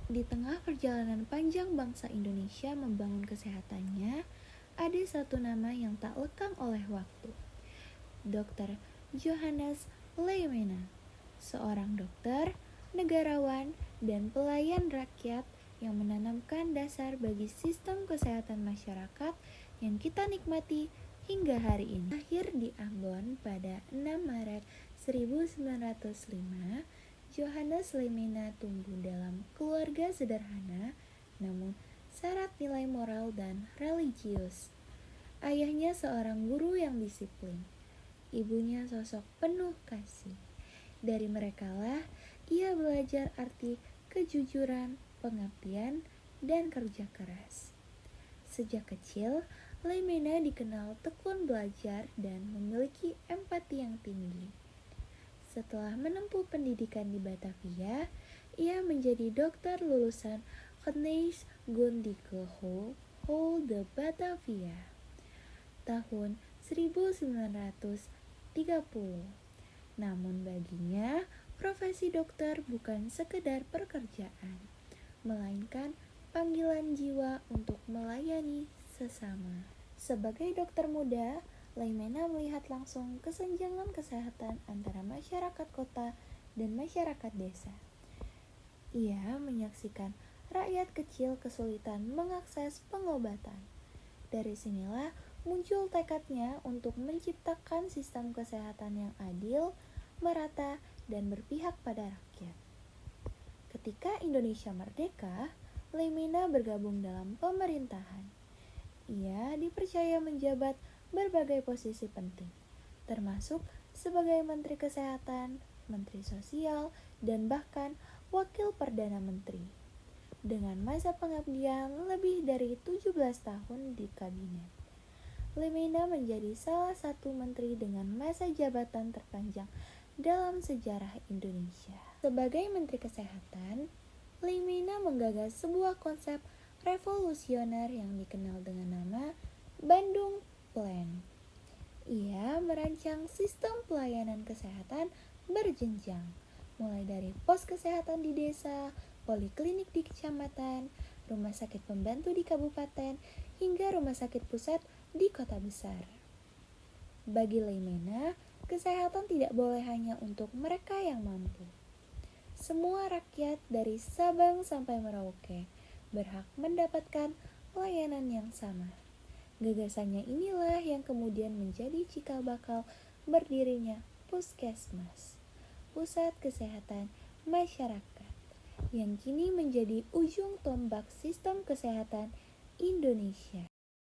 Di tengah perjalanan panjang bangsa Indonesia membangun kesehatannya, ada satu nama yang tak lekang oleh waktu. Dr. Johannes Leemena, seorang dokter, negarawan, dan pelayan rakyat yang menanamkan dasar bagi sistem kesehatan masyarakat yang kita nikmati hingga hari ini. Lahir di Ambon pada 6 Maret 1905, Johannes Leemena tumbuh dalam keluarga sederhana namun syarat nilai moral dan religius. Ayahnya seorang guru yang disiplin, ibunya sosok penuh kasih. Dari merekalah ia belajar arti kejujuran, pengabdian, dan kerja keras. Sejak kecil, Leemena dikenal tekun belajar dan memiliki empati yang tinggi. Setelah menempuh pendidikan di Batavia, ia menjadi dokter lulusan Geneeskundige Hogeschool de Batavia tahun 1930. Namun baginya, profesi dokter bukan sekedar pekerjaan, melainkan panggilan jiwa untuk melayani sesama. Sebagai dokter muda, Leemena melihat langsung kesenjangan kesehatan antara masyarakat kota dan masyarakat desa. Ia menyaksikan rakyat kecil kesulitan mengakses pengobatan. Dari sinilah muncul tekadnya untuk menciptakan sistem kesehatan yang adil, merata, dan berpihak pada rakyat. Ketika Indonesia merdeka, Leemena bergabung dalam pemerintahan. Ia dipercaya menjabat berbagai posisi penting, termasuk sebagai Menteri Kesehatan, Menteri Sosial, dan bahkan Wakil Perdana Menteri. Dengan masa pengabdian lebih dari 17 tahun di kabinet, Leemena menjadi salah satu menteri dengan masa jabatan terpanjang dalam sejarah Indonesia. Sebagai Menteri Kesehatan, Leemena menggagas sebuah konsep revolusioner yang dikenal dengan nama Bandung Plan. Ia merancang sistem pelayanan kesehatan berjenjang, mulai dari pos kesehatan di desa, poliklinik di kecamatan, rumah sakit pembantu di kabupaten, hingga rumah sakit pusat di kota besar. Bagi Leemena, kesehatan tidak boleh hanya untuk mereka yang mampu. Semua rakyat dari Sabang sampai Merauke berhak mendapatkan pelayanan yang sama. Gagasannya inilah yang kemudian menjadi cikal bakal berdirinya Puskesmas, Pusat Kesehatan Masyarakat, yang kini menjadi ujung tombak sistem kesehatan Indonesia.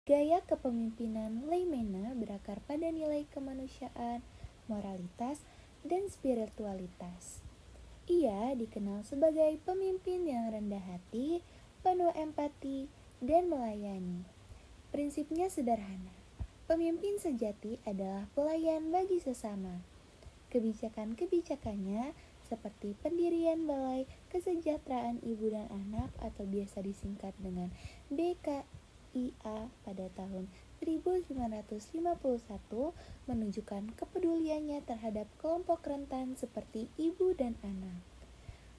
Gaya kepemimpinan Leemena berakar pada nilai kemanusiaan, moralitas, dan spiritualitas. Ia dikenal sebagai pemimpin yang rendah hati, penuh empati, dan melayani. Prinsipnya sederhana. Pemimpin sejati adalah pelayan bagi sesama. Kebijakan-kebijakannya seperti pendirian Balai Kesejahteraan Ibu dan Anak atau biasa disingkat dengan BKIA pada tahun 1951 menunjukkan kepeduliannya terhadap kelompok rentan seperti ibu dan anak.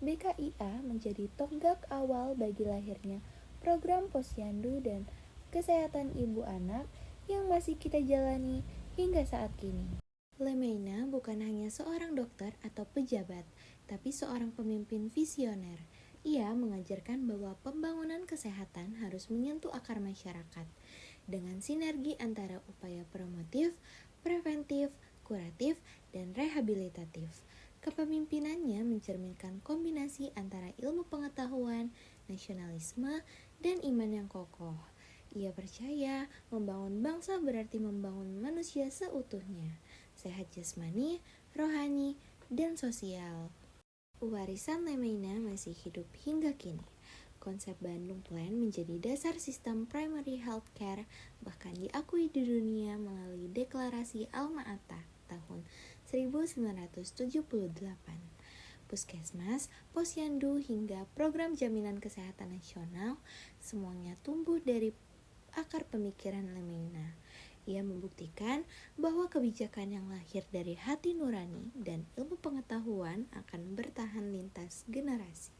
BKIA menjadi tonggak awal bagi lahirnya program Posyandu dan kesehatan ibu anak yang masih kita jalani hingga saat kini. Leemena bukan hanya seorang dokter atau pejabat, tapi seorang pemimpin visioner. Ia mengajarkan bahwa pembangunan kesehatan harus menyentuh akar masyarakat dengan sinergi antara upaya promotif, preventif, kuratif, dan rehabilitatif. Kepemimpinannya mencerminkan kombinasi antara ilmu pengetahuan, nasionalisme, dan iman yang kokoh. Ia percaya membangun bangsa berarti membangun manusia seutuhnya, sehat jasmani, rohani, dan sosial. Warisan Leemena masih hidup hingga kini. Konsep Bandung Plan menjadi dasar sistem primary health care, bahkan diakui di dunia melalui deklarasi Alma-Ata tahun 1978. Puskesmas, Posyandu, hingga program jaminan kesehatan nasional, semuanya tumbuh dari akar pemikiran Leemena. Ia membuktikan bahwa kebijakan yang lahir dari hati nurani dan ilmu pengetahuan akan bertahan lintas generasi.